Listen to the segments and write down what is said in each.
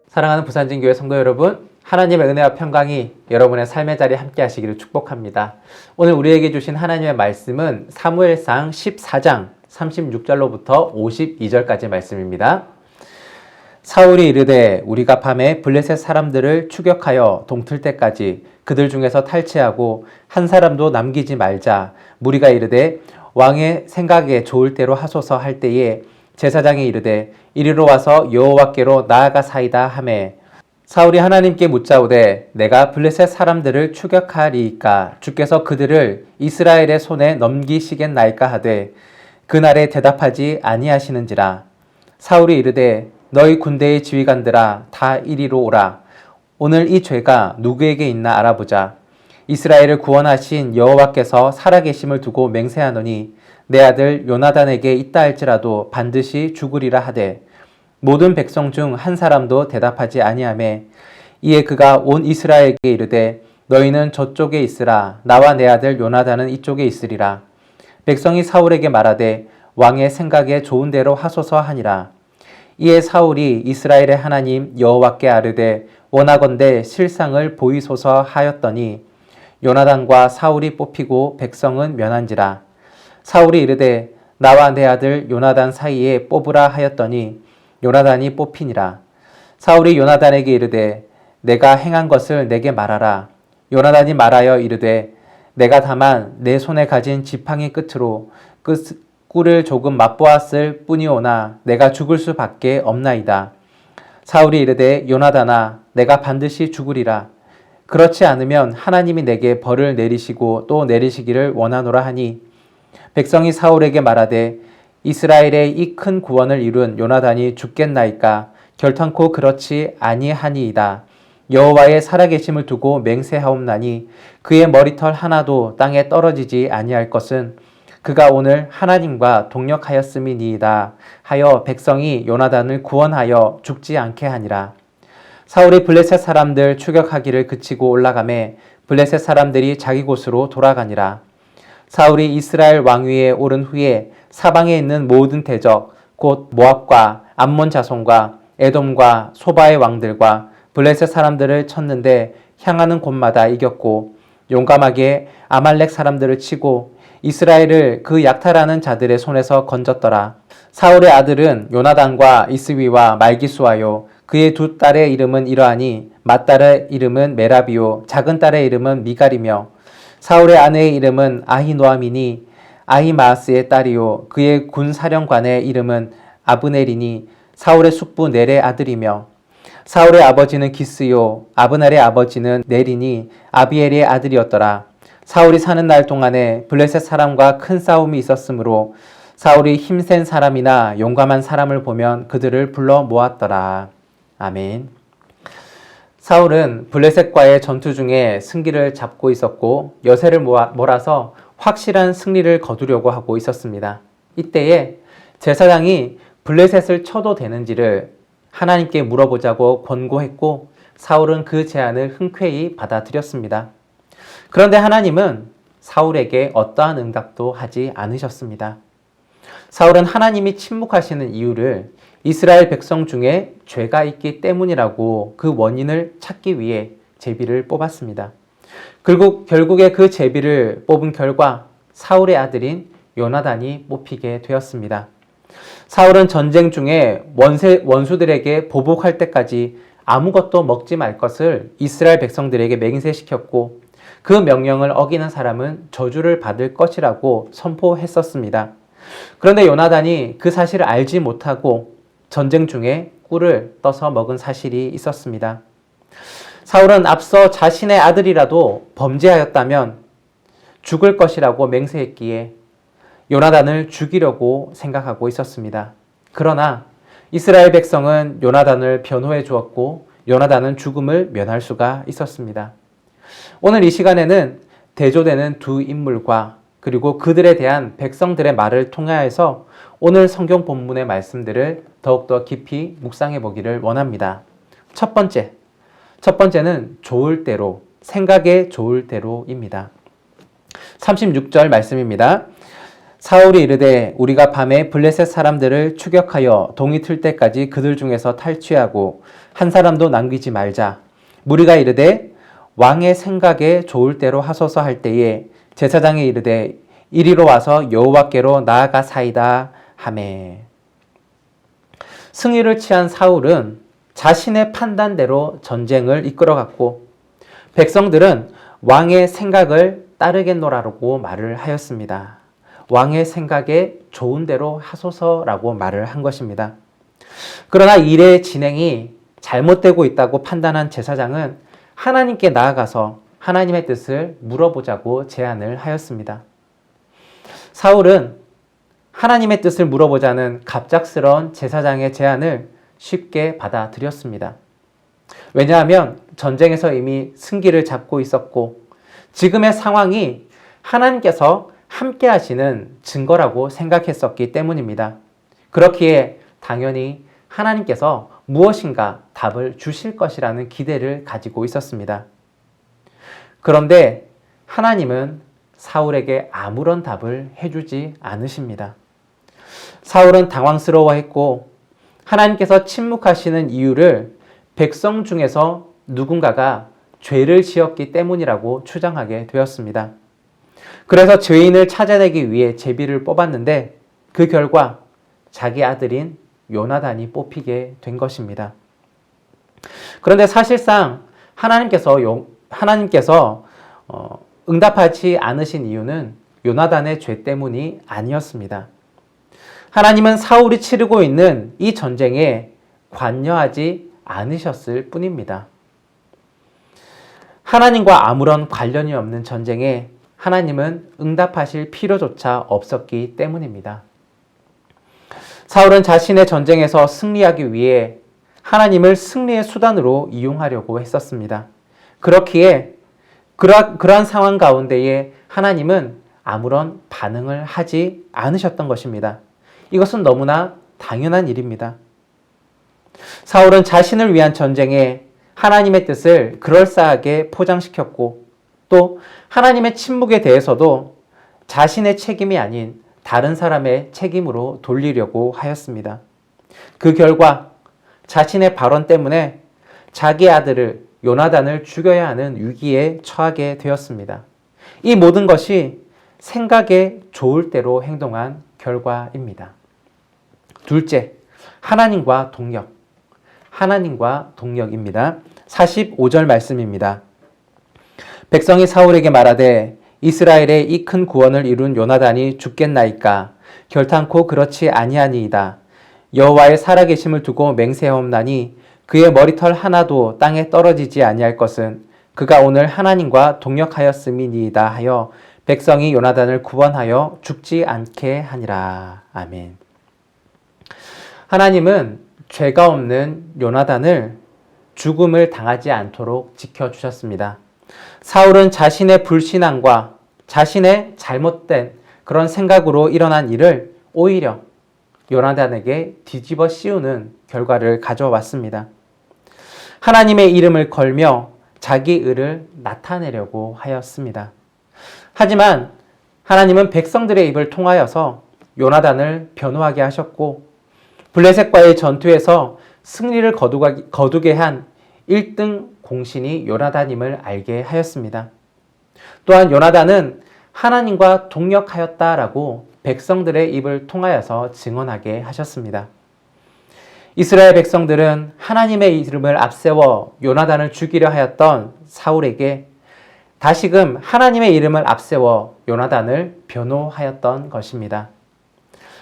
사랑하는 부산진교회 성도 여러분, 하나님의 은혜와 평강이 여러분의 삶의 자리에 함께 하시기를 축복합니다. 오늘 우리에게 주신 하나님의 말씀은 사무엘상 14장 36절로부터 52절까지 말씀입니다. 사울이 이르되 우리가 밤에 블레셋 사람들을 추격하여 동틀 때까지 그들 중에서 탈취하고 한 사람도 남기지 말자. 무리가 이르되 왕의 생각에 좋을 대로 하소서 할 때에 제사장이 이르되 이리로 와서 여호와께로 나아가사이다 하매 사울이 하나님께 묻자오되 내가 블레셋 사람들을 추격하리이까 주께서 그들을 이스라엘의 손에 넘기시겠나이까 하되 그날에 대답하지 아니하시는지라. 사울이 이르되 너희 군대의 지휘관들아 다 이리로 오라. 오늘 이 죄가 누구에게 있나 알아보자. 이스라엘을 구원하신 여호와께서 살아계심을 두고 맹세하노니 내 아들 요나단에게 있다 할지라도 반드시 죽으리라 하되 모든 백성 중 한 사람도 대답하지 아니하매 이에 그가 온 이스라엘에게 이르되 너희는 저쪽에 있으라. 나와 내 아들 요나단은 이쪽에 있으리라. 백성이 사울에게 말하되 왕의 생각에 좋은 대로 하소서 하니라. 이에 사울이 이스라엘의 하나님 여호와께 아뢰되 원하건대 실상을 보이소서 하였더니 요나단과 사울이 뽑히고 백성은 면한지라. 사울이 이르되 나와 내 아들 요나단 사이에 뽑으라 하였더니 요나단이 뽑히니라. 사울이 요나단에게 이르되 내가 행한 것을 내게 말하라. 요나단이 말하여 이르되 내가 다만 내 손에 가진 지팡이 끝으로 그 꿀을 조금 맛보았을 뿐이오나 내가 죽을 수밖에 없나이다. 사울이 이르되 요나단아 내가 반드시 죽으리라. 그렇지 않으면 하나님이 내게 벌을 내리시고 또 내리시기를 원하노라 하니 백성이 사울에게 말하되 이스라엘의 이 큰 구원을 이룬 요나단이 죽겠나이까 결탄코 그렇지 아니하니이다. 여호와의 살아계심을 두고 맹세하옵나니 그의 머리털 하나도 땅에 떨어지지 아니할 것은 그가 오늘 하나님과 동력하였음이니이다 하여 백성이 요나단을 구원하여 죽지 않게 하니라. 사울이 블레셋 사람들 추격하기를 그치고 올라가매 블레셋 사람들이 자기 곳으로 돌아가니라. 사울이 이스라엘 왕위에 오른 후에 사방에 있는 모든 대적 곧 모압과 암몬 자손과 에돔과 소바의 왕들과 블레셋 사람들을 쳤는데 향하는 곳마다 이겼고 용감하게 아말렉 사람들을 치고 이스라엘을 그 약탈하는 자들의 손에서 건졌더라. 사울의 아들은 요나단과 이스위와 말기수아요. 그의 두 딸의 이름은 이러하니 맏딸의 이름은 메라비요 작은 딸의 이름은 미갈이며 사울의 아내의 이름은 아히노아미니 아히마아스의 딸이요 그의 군사령관의 이름은 아브넬이니 사울의 숙부 넬의 아들이며 사울의 아버지는 기스요 아브넬의 아버지는 넬이니 아비엘의 아들이었더라. 사울이 사는 날 동안에 블레셋 사람과 큰 싸움이 있었으므로 사울이 힘센 사람이나 용감한 사람을 보면 그들을 불러 모았더라. 아멘. 사울은 블레셋과의 전투 중에 승기를 잡고 있었고 여세를 몰아서 확실한 승리를 거두려고 하고 있었습니다. 이때에 제사장이 블레셋을 쳐도 되는지를 하나님께 물어보자고 권고했고 사울은 그 제안을 흔쾌히 받아들였습니다. 그런데 하나님은 사울에게 어떠한 응답도 하지 않으셨습니다. 사울은 하나님이 침묵하시는 이유를 이스라엘 백성 중에 죄가 있기 때문이라고 그 원인을 찾기 위해 제비를 뽑았습니다. 결국에 그 제비를 뽑은 결과 사울의 아들인 요나단이 뽑히게 되었습니다. 사울은 전쟁 중에 원수들에게 보복할 때까지 아무것도 먹지 말 것을 이스라엘 백성들에게 맹세시켰고 그 명령을 어기는 사람은 저주를 받을 것이라고 선포했었습니다. 그런데 요나단이 그 사실을 알지 못하고 전쟁 중에 꿀을 떠서 먹은 사실이 있었습니다. 사울은 앞서 자신의 아들이라도 범죄하였다면 죽을 것이라고 맹세했기에 요나단을 죽이려고 생각하고 있었습니다. 그러나 이스라엘 백성은 요나단을 변호해 주었고 요나단은 죽음을 면할 수가 있었습니다. 오늘 이 시간에는 대조되는 두 인물과 그리고 그들에 대한 백성들의 말을 통하여서 오늘 성경 본문의 말씀들을 더욱더 깊이 묵상해 보기를 원합니다. 첫 번째는 좋을 대로, 생각에 좋을 대로입니다. 36절 말씀입니다. 사울이 이르되 우리가 밤에 블레셋 사람들을 추격하여 동이 틀 때까지 그들 중에서 탈취하고 한 사람도 남기지 말자. 무리가 이르되 왕의 생각에 좋을 대로 하소서 할 때에 제사장이 이르되 이리로 와서 여호와께로 나아가사이다 하매. 승리를 취한 사울은 자신의 판단대로 전쟁을 이끌어갔고 백성들은 왕의 생각을 따르겠노라고 말을 하였습니다. 왕의 생각에 좋은 대로 하소서라고 말을 한 것입니다. 그러나 일의 진행이 잘못되고 있다고 판단한 제사장은 하나님께 나아가서 하나님의 뜻을 물어보자고 제안을 하였습니다. 사울은 하나님의 뜻을 물어보자는 갑작스러운 제사장의 제안을 쉽게 받아들였습니다. 왜냐하면 전쟁에서 이미 승기를 잡고 있었고 지금의 상황이 하나님께서 함께 하시는 증거라고 생각했었기 때문입니다. 그렇기에 당연히 하나님께서 무엇인가 답을 주실 것이라는 기대를 가지고 있었습니다. 그런데 하나님은 사울에게 아무런 답을 해주지 않으십니다. 사울은 당황스러워했고 하나님께서 침묵하시는 이유를 백성 중에서 누군가가 죄를 지었기 때문이라고 추정하게 되었습니다. 그래서 죄인을 찾아내기 위해 제비를 뽑았는데 그 결과 자기 아들인 요나단이 뽑히게 된 것입니다. 그런데 사실상 하나님께서 응답하지 않으신 이유는 요나단의 죄 때문이 아니었습니다. 하나님은 사울이 치르고 있는 이 전쟁에 관여하지 않으셨을 뿐입니다. 하나님과 아무런 관련이 없는 전쟁에 하나님은 응답하실 필요조차 없었기 때문입니다. 사울은 자신의 전쟁에서 승리하기 위해 하나님을 승리의 수단으로 이용하려고 했었습니다. 그렇기에 그러한 상황 가운데에 하나님은 아무런 반응을 하지 않으셨던 것입니다. 이것은 너무나 당연한 일입니다. 사울은 자신을 위한 전쟁에 하나님의 뜻을 그럴싸하게 포장시켰고 또 하나님의 침묵에 대해서도 자신의 책임이 아닌 다른 사람의 책임으로 돌리려고 하였습니다. 그 결과 자신의 발언 때문에 자기 아들을 요나단을 죽여야 하는 위기에 처하게 되었습니다. 이 모든 것이 생각에 좋을 대로 행동한 결과입니다. 둘째, 하나님과 동력. 하나님과 동력입니다. 45절 말씀입니다. 백성이 사울에게 말하되 이스라엘의 이 큰 구원을 이룬 요나단이 죽겠나이까 결탄코 그렇지 아니하니이다. 여호와의 살아계심을 두고 맹세하옵나니 그의 머리털 하나도 땅에 떨어지지 아니할 것은 그가 오늘 하나님과 동력하였음이니이다 하여 백성이 요나단을 구원하여 죽지 않게 하니라. 아멘. 하나님은 죄가 없는 요나단을 죽음을 당하지 않도록 지켜주셨습니다. 사울은 자신의 불신앙과 자신의 잘못된 그런 생각으로 일어난 일을 오히려 요나단에게 뒤집어 씌우는 결과를 가져왔습니다. 하나님의 이름을 걸며 자기 의를 나타내려고 하였습니다. 하지만 하나님은 백성들의 입을 통하여서 요나단을 변호하게 하셨고 블레셋과의 전투에서 승리를 거두게 한 1등 공신이 요나단임을 알게 하였습니다. 또한 요나단은 하나님과 동력하였다라고 백성들의 입을 통하여서 증언하게 하셨습니다. 이스라엘 백성들은 하나님의 이름을 앞세워 요나단을 죽이려 하였던 사울에게 다시금 하나님의 이름을 앞세워 요나단을 변호하였던 것입니다.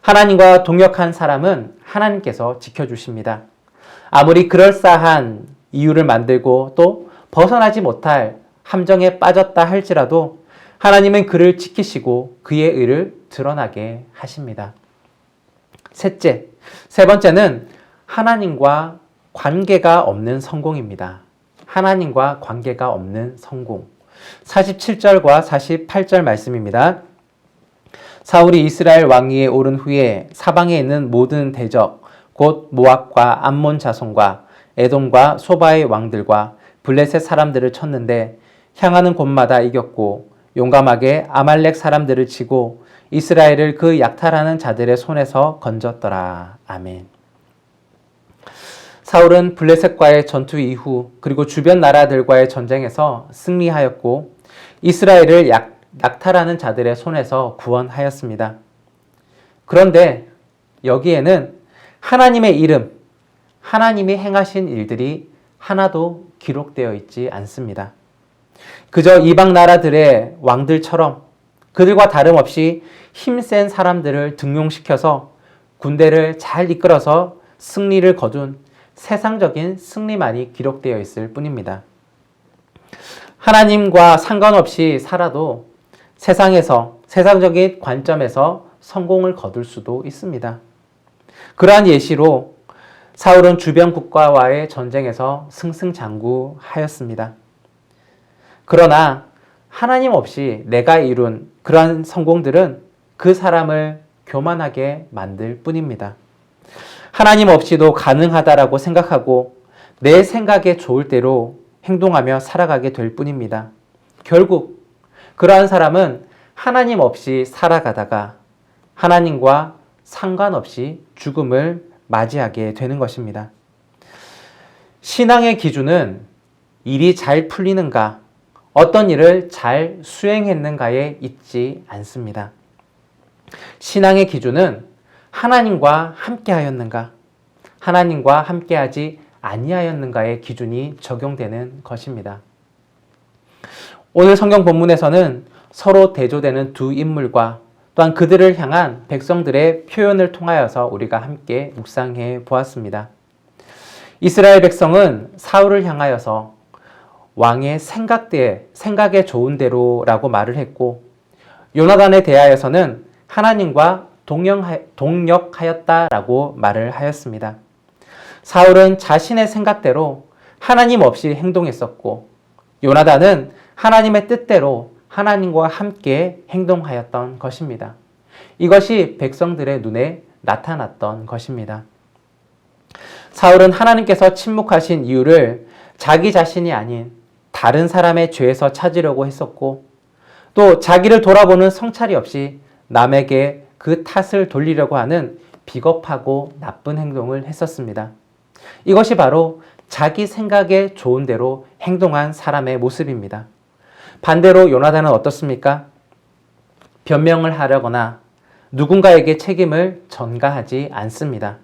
하나님과 동역한 사람은 하나님께서 지켜주십니다. 아무리 그럴싸한 이유를 만들고 또 벗어나지 못할 함정에 빠졌다 할지라도 하나님은 그를 지키시고 그의 의를 드러나게 하십니다. 세 번째는 하나님과 관계가 없는 성공입니다. 하나님과 관계가 없는 성공. 47절과 48절 말씀입니다. 사울이 이스라엘 왕위에 오른 후에 사방에 있는 모든 대적, 곧 모압과 암몬 자손과 에돔과 소바의 왕들과 블레셋 사람들을 쳤는데 향하는 곳마다 이겼고 용감하게 아말렉 사람들을 치고 이스라엘을 그 약탈하는 자들의 손에서 건졌더라. 아멘. 사울은 블레셋과의 전투 이후 그리고 주변 나라들과의 전쟁에서 승리하였고 이스라엘을 약탈하는 자들의 손에서 구원하였습니다. 그런데 여기에는 하나님의 이름, 하나님이 행하신 일들이 하나도 기록되어 있지 않습니다. 그저 이방 나라들의 왕들처럼 그들과 다름없이 힘센 사람들을 등용시켜서 군대를 잘 이끌어서 승리를 거둔 세상적인 승리만이 기록되어 있을 뿐입니다. 하나님과 상관없이 살아도 세상에서, 세상적인 관점에서 성공을 거둘 수도 있습니다. 그러한 예시로 사울은 주변 국가와의 전쟁에서 승승장구하였습니다. 그러나 하나님 없이 내가 이룬 그러한 성공들은 그 사람을 교만하게 만들 뿐입니다. 하나님 없이도 가능하다라고 생각하고 내 생각에 좋을 대로 행동하며 살아가게 될 뿐입니다. 결국 그러한 사람은 하나님 없이 살아가다가 하나님과 상관없이 죽음을 맞이하게 되는 것입니다. 신앙의 기준은 일이 잘 풀리는가, 어떤 일을 잘 수행했는가에 있지 않습니다. 신앙의 기준은 하나님과 함께하였는가, 하나님과 함께하지 아니하였는가의 기준이 적용되는 것입니다. 오늘 성경 본문에서는 서로 대조되는 두 인물과 또한 그들을 향한 백성들의 표현을 통하여서 우리가 함께 묵상해 보았습니다. 이스라엘 백성은 사울을 향하여서 왕의 생각에 좋은 대로라고 말을 했고, 요나단에 대하여서는 하나님과 동역하였다라고 말을 하였습니다. 사울은 자신의 생각대로 하나님 없이 행동했었고, 요나단은 하나님의 뜻대로 하나님과 함께 행동하였던 것입니다. 이것이 백성들의 눈에 나타났던 것입니다. 사울은 하나님께서 침묵하신 이유를 자기 자신이 아닌 다른 사람의 죄에서 찾으려고 했었고, 또 자기를 돌아보는 성찰이 없이 남에게 그 탓을 돌리려고 하는 비겁하고 나쁜 행동을 했었습니다. 이것이 바로 자기 생각에 좋은 대로 행동한 사람의 모습입니다. 반대로 요나단은 어떻습니까? 변명을 하려거나 누군가에게 책임을 전가하지 않습니다.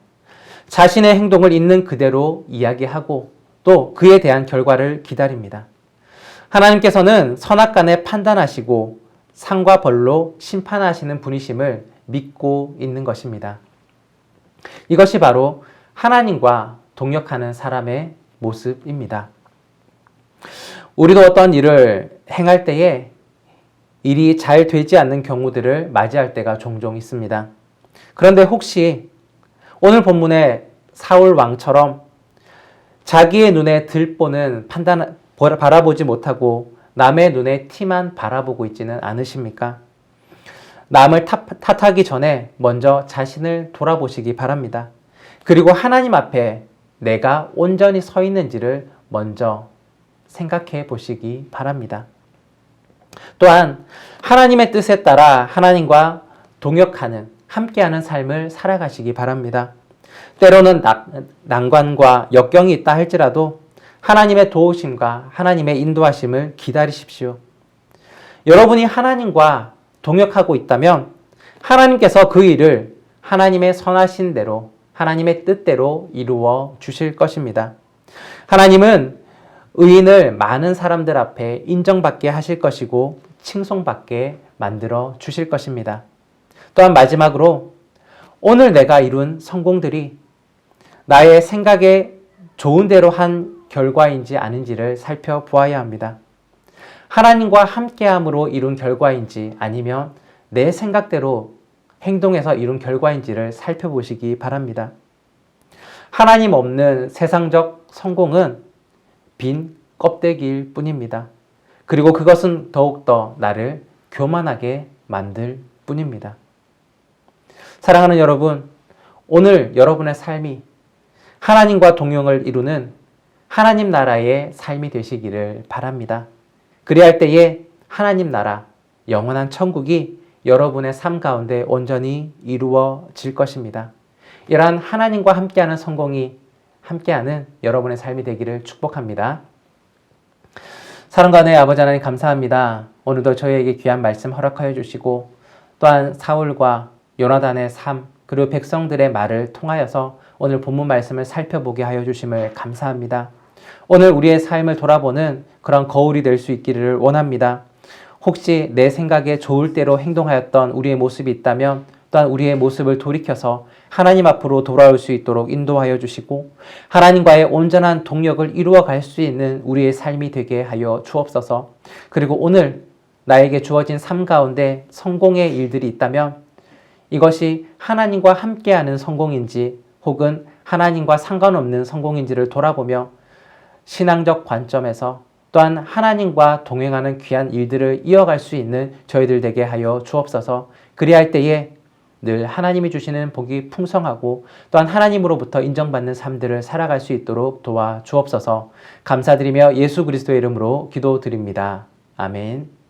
자신의 행동을 있는 그대로 이야기하고 또 그에 대한 결과를 기다립니다. 하나님께서는 선악간에 판단하시고 상과 벌로 심판하시는 분이심을 믿고 있는 것입니다. 이것이 바로 하나님과 동역하는 사람의 모습입니다. 우리도 어떤 일을 행할 때에 일이 잘 되지 않는 경우들을 맞이할 때가 종종 있습니다. 그런데 혹시 오늘 본문의 사울 왕처럼 자기의 눈에 들보는 바라보지 못하고 남의 눈에 티만 바라보고 있지는 않으십니까? 남을 탓하기 전에 먼저 자신을 돌아보시기 바랍니다. 그리고 하나님 앞에 내가 온전히 서 있는지를 먼저 생각해 보시기 바랍니다. 또한 하나님의 뜻에 따라 하나님과 동역하는, 함께하는 삶을 살아가시기 바랍니다. 때로는 난관과 역경이 있다 할지라도 하나님의 도우심과 하나님의 인도하심을 기다리십시오. 여러분이 하나님과 동역하고 있다면 하나님께서 그 일을 하나님의 선하신 대로, 하나님의 뜻대로 이루어 주실 것입니다. 하나님은 의인을 많은 사람들 앞에 인정받게 하실 것이고 칭송받게 만들어 주실 것입니다. 또한 마지막으로 오늘 내가 이룬 성공들이 나의 생각에 좋은 대로 한 결과인지 아닌지를 살펴보아야 합니다. 하나님과 함께함으로 이룬 결과인지 아니면 내 생각대로 행동해서 이룬 결과인지를 살펴보시기 바랍니다. 하나님 없는 세상적 성공은 빈 껍데기일 뿐입니다. 그리고 그것은 더욱더 나를 교만하게 만들 뿐입니다. 사랑하는 여러분, 오늘 여러분의 삶이 하나님과 동역을 이루는 하나님 나라의 삶이 되시기를 바랍니다. 그리할 때에 하나님 나라, 영원한 천국이 여러분의 삶 가운데 온전히 이루어질 것입니다. 이러한 하나님과 함께하는 성공이 함께하는 여러분의 삶이 되기를 축복합니다. 사랑과 은혜의 아버지 하나님 감사합니다. 오늘도 저희에게 귀한 말씀 허락하여 주시고 또한 사울과 요나단의 삶 그리고 백성들의 말을 통하여서 오늘 본문 말씀을 살펴보게 하여 주심을 감사합니다. 오늘 우리의 삶을 돌아보는 그런 거울이 될 수 있기를 원합니다. 혹시 내 생각에 좋을 대로 행동하였던 우리의 모습이 있다면 또한 우리의 모습을 돌이켜서 하나님 앞으로 돌아올 수 있도록 인도하여 주시고 하나님과의 온전한 동력을 이루어갈 수 있는 우리의 삶이 되게 하여 주옵소서. 그리고 오늘 나에게 주어진 삶 가운데 성공의 일들이 있다면 이것이 하나님과 함께하는 성공인지 혹은 하나님과 상관없는 성공인지를 돌아보며 신앙적 관점에서 또한 하나님과 동행하는 귀한 일들을 이어갈 수 있는 저희들 되게 하여 주옵소서. 그리할 때에 늘 하나님이 주시는 복이 풍성하고 또한 하나님으로부터 인정받는 삶들을 살아갈 수 있도록 도와 주옵소서. 감사드리며 예수 그리스도의 이름으로 기도드립니다. 아멘.